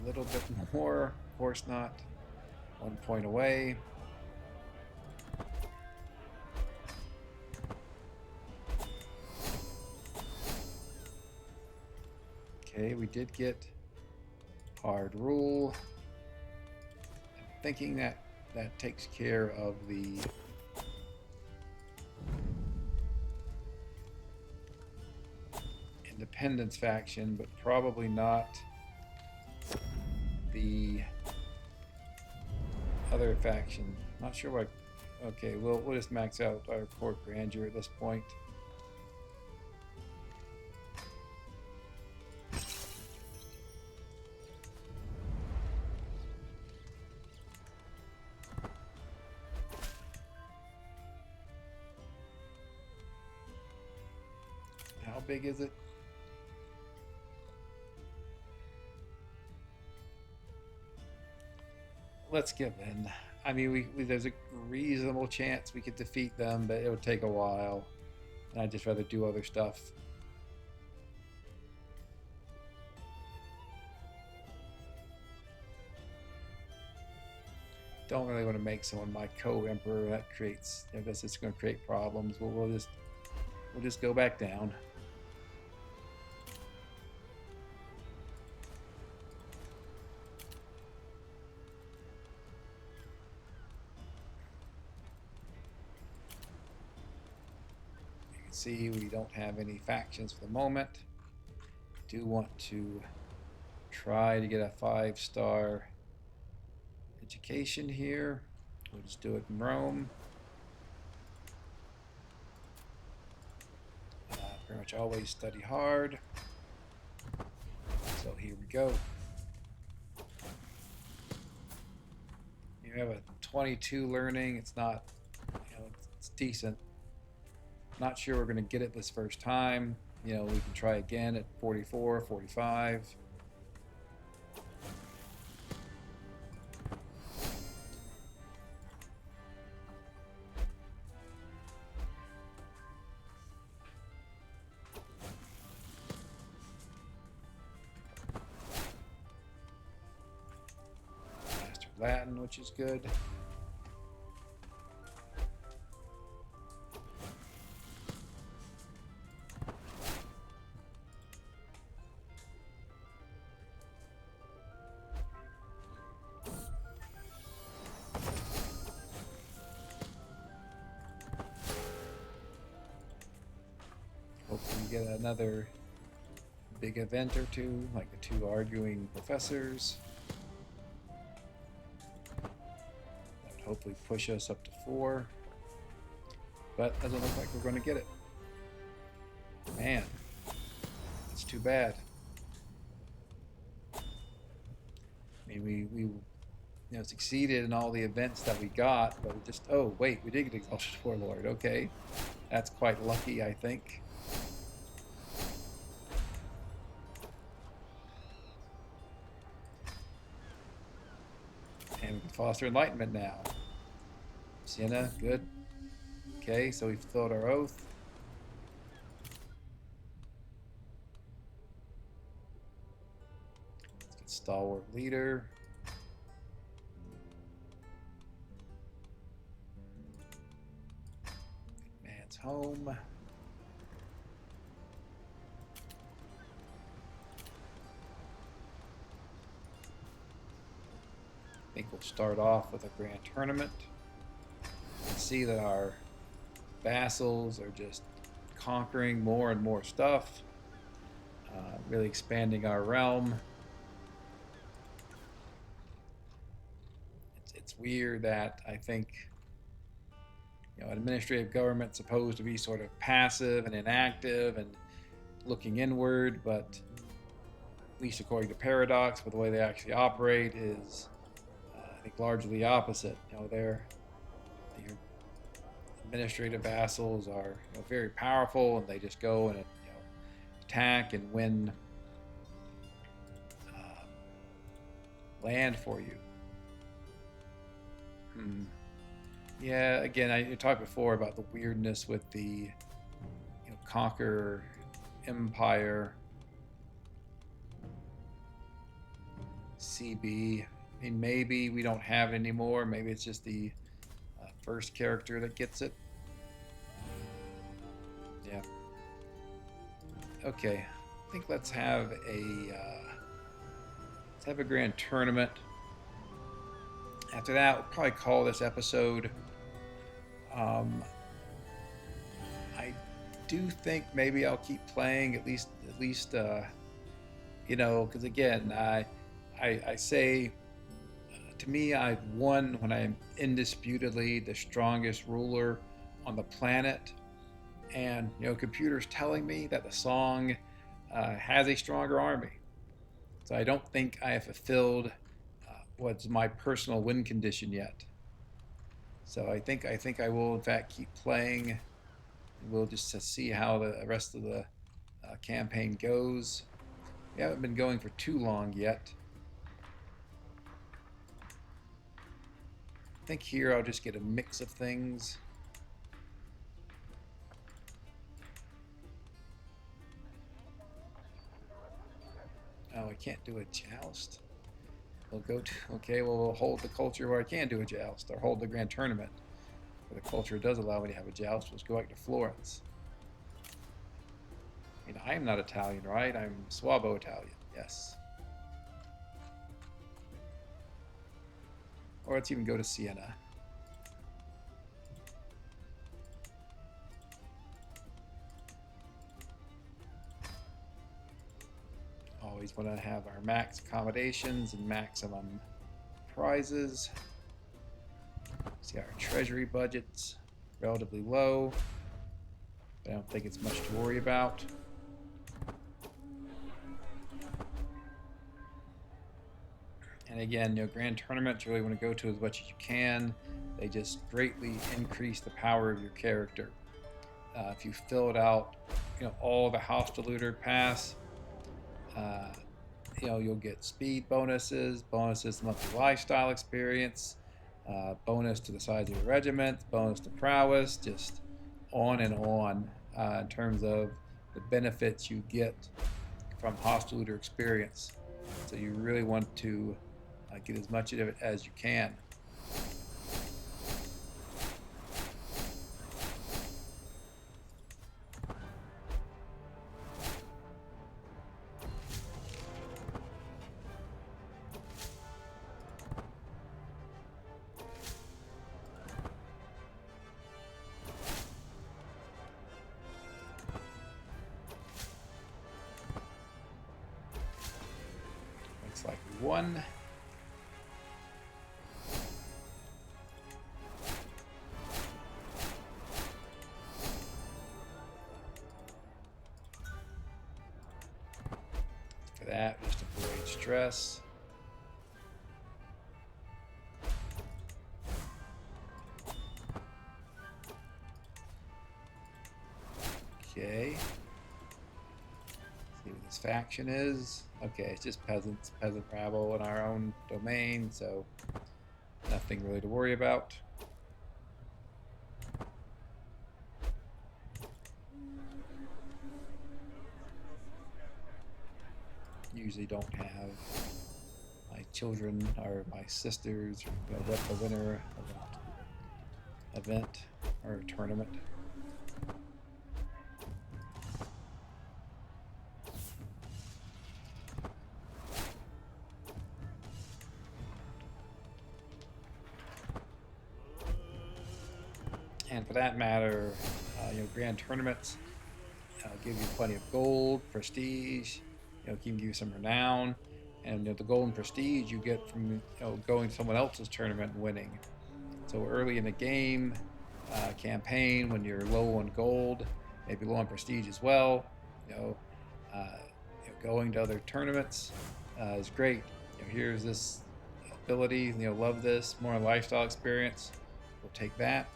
a little bit more. Of course not. 1 point away. Okay, we did get hard rule. I'm thinking that that takes care of the independence faction, but probably not the other faction. Not sure what. Okay, we'll just max out our court grandeur at this point. How big is it? Let's give in. I mean, there's a reasonable chance we could defeat them, but it would take a while. And I'd just rather do other stuff. Don't really want to make someone my co-emperor. That creates, I guess it's going to create problems. But we'll just go back down. See, we don't have any factions for the moment. Do want to try to get a 5-star education here. We'll just do it in Rome. Pretty much always study hard. So here we go. You have a 22 learning. It's not, you know, it's decent. Not sure we're going to get it this first time. You know, we can try again at 44, 45. Master Latin, which is good. get another big event or two, like the two arguing professors. That would hopefully push us up to 4. But doesn't look like we're going to get it. Man, that's too bad. I mean, we succeeded in all the events that we got, but we just, oh wait, we did get Exalted Warlord. Okay, that's quite lucky, I think. And we can foster enlightenment now. Sienna, good. Okay, so we've fulfilled our oath. Let's get stalwart leader. Man's home. I think we'll start off with a grand tournament. See that our vassals are just conquering more and more stuff, really expanding our realm. It's weird that I think an administrative government's supposed to be sort of passive and inactive and looking inward, but at least according to Paradox, with the way they actually operate, is I think largely the opposite. Your administrative vassals are very powerful, and they just go and attack and win land for you. Yeah, again, I talked before about the weirdness with the conqueror empire. CB. I mean, maybe we don't have it anymore. Maybe it's just the first character that gets it. Yeah. Okay. I think let's have a grand tournament. After that, we'll probably call this episode. I do think maybe I'll keep playing at least because again, I say, to me, I've won when I'm indisputably the strongest ruler on the planet, and computers telling me that the song has a stronger army. So I don't think I have fulfilled what's my personal win condition yet. So I think I will in fact keep playing. We'll just see how the rest of the campaign goes. We haven't been going for too long yet. I think here I'll just get a mix of things. Oh, I can't do a joust. We'll go to, okay, well, we'll hold the culture where I can do a joust, or hold the grand tournament where the culture does allow me to have a joust. Let's go back to Florence. I mean, I am not Italian, right? I'm Swabo Italian, yes. Or let's even go to Siena. Always want to have our max accommodations and maximum prizes. See, our treasury budget's relatively low, but I don't think it's much to worry about. And again, grand tournaments, you really want to go to as much as you can. They just greatly increase the power of your character. If you filled out, all the house to looter pass, you'll get speed bonuses, bonuses to monthly lifestyle experience, bonus to the size of your regiment, bonus to prowess, just on and on in terms of the benefits you get from hostile looter experience. So you really want to get as much of it as you can. 1. For that, just avoid stress. Okay. See what this faction is. Okay, it's just peasants, peasant rabble in our own domain, so nothing really to worry about. Usually don't have my children or my sisters rep the winner of an event or a tournament. And for that matter, grand tournaments give you plenty of gold, prestige, can give you some renown, and the gold and prestige you get from going to someone else's tournament and winning. So early in the game, campaign, when you're low on gold, maybe low on prestige as well, going to other tournaments is great. Here's this ability, love this, more lifestyle experience. We'll take that.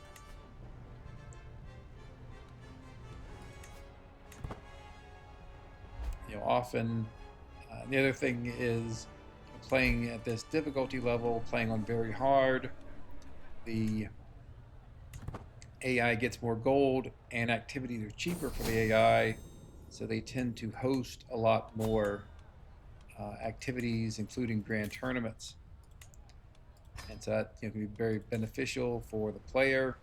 Often the other thing is playing at this difficulty level, playing on very hard, the AI gets more gold and activities are cheaper for the AI, so they tend to host a lot more activities, including grand tournaments. And so that can be very beneficial for the player,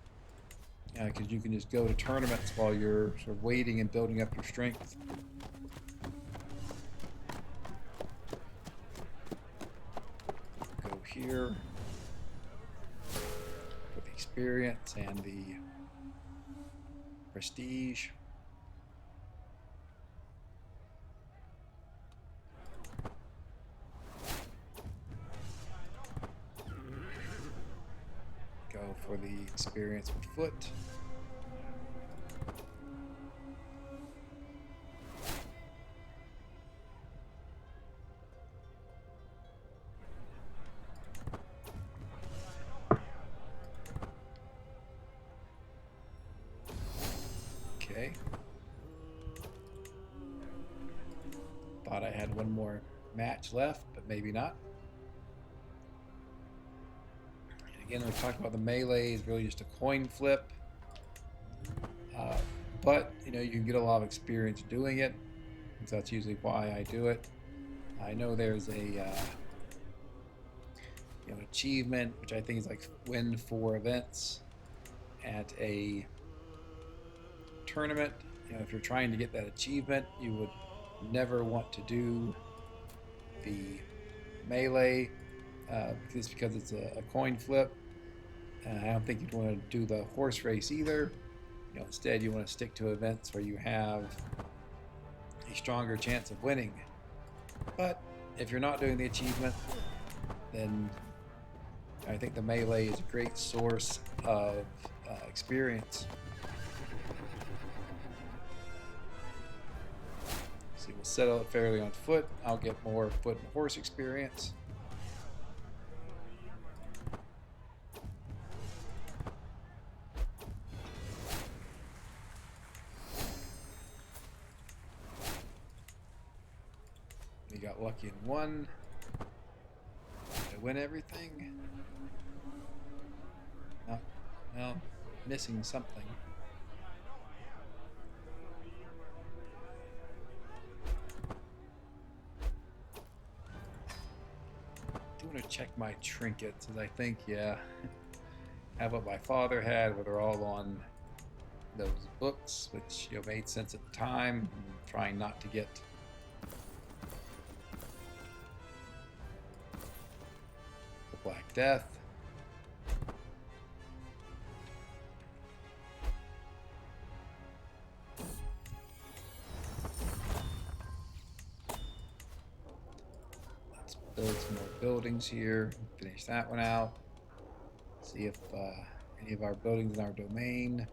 because you can just go to tournaments while you're sort of waiting and building up your strength. Go here for the experience and the prestige. Go for the experience with foot. Okay. Thought I had one more match left, but maybe not. And again, we talked about the melee is really just a coin flip. But you can get a lot of experience doing it, and so that's usually why I do it. I know there's a achievement, which I think is like win 4 events at a tournament. If you're trying to get that achievement, you would never want to do the melee just because it's a coin flip. I don't think you'd want to do the horse race either. Instead, you want to stick to events where you have a stronger chance of winning. But if you're not doing the achievement, then I think the melee is a great source of experience. So we'll settle it fairly on foot. I'll get more foot and horse experience. We got lucky in 1. Did I win everything? No, well, missing something. I want to check my trinkets, as I think, yeah, have what my father had, where they're all on those books, which made sense at the time. I'm trying not to get the Black Death. Let's build some more buildings here. Finish that one out. See if any of our buildings in our domain.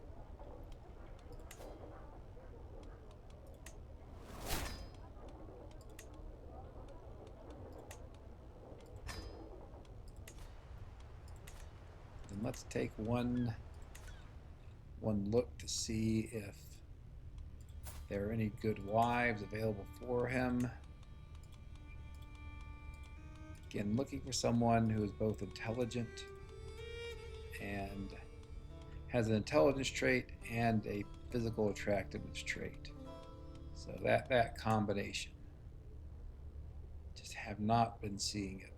And let's take one look to see if there are any good wives available for him. Again, looking for someone who is both intelligent and has an intelligence trait and a physical attractiveness trait. So that combination. Just have not been seeing it.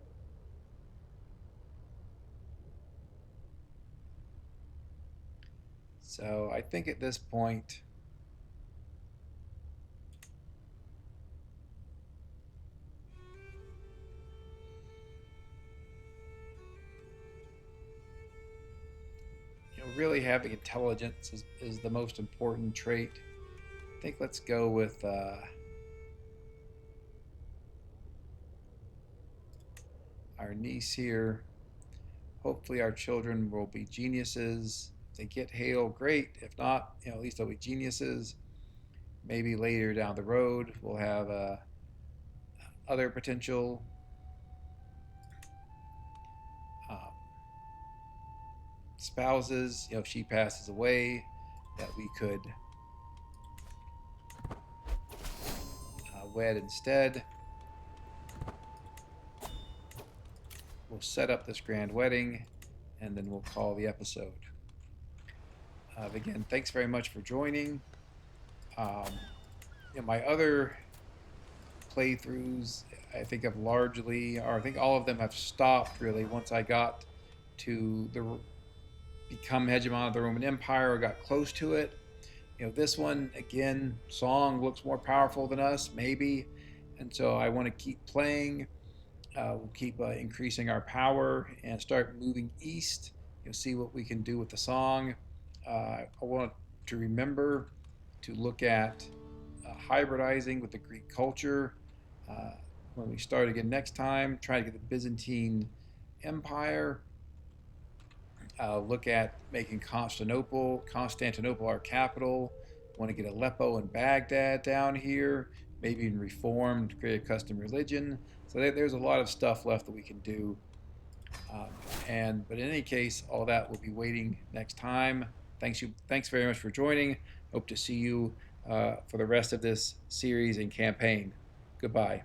So I think at this point, really having intelligence is the most important trait. I think let's go with our niece here. Hopefully our children will be geniuses. If they get hail, great. If not, at least they'll be geniuses. Maybe later down the road we'll have other potential spouses. If she passes away, that we could wed instead. We'll set up this grand wedding, and then we'll call the episode. Again, thanks very much for joining. My other playthroughs, I think have largely, or I think all of them have stopped really once I got to become hegemon of the Roman Empire or got close to it. This one, again, song looks more powerful than us, maybe, and so I want to keep playing. We'll keep increasing our power and start moving east. See what we can do with the song. I want to remember to look at hybridizing with the Greek culture when we start again next time. Try to get the Byzantine Empire. Look at making Constantinople our capital. Want to get Aleppo and Baghdad down here. Maybe even reform to create a custom religion. So there's a lot of stuff left that we can do. But in any case, all that will be waiting next time. Thanks very much for joining. Hope to see you for the rest of this series and campaign. Goodbye.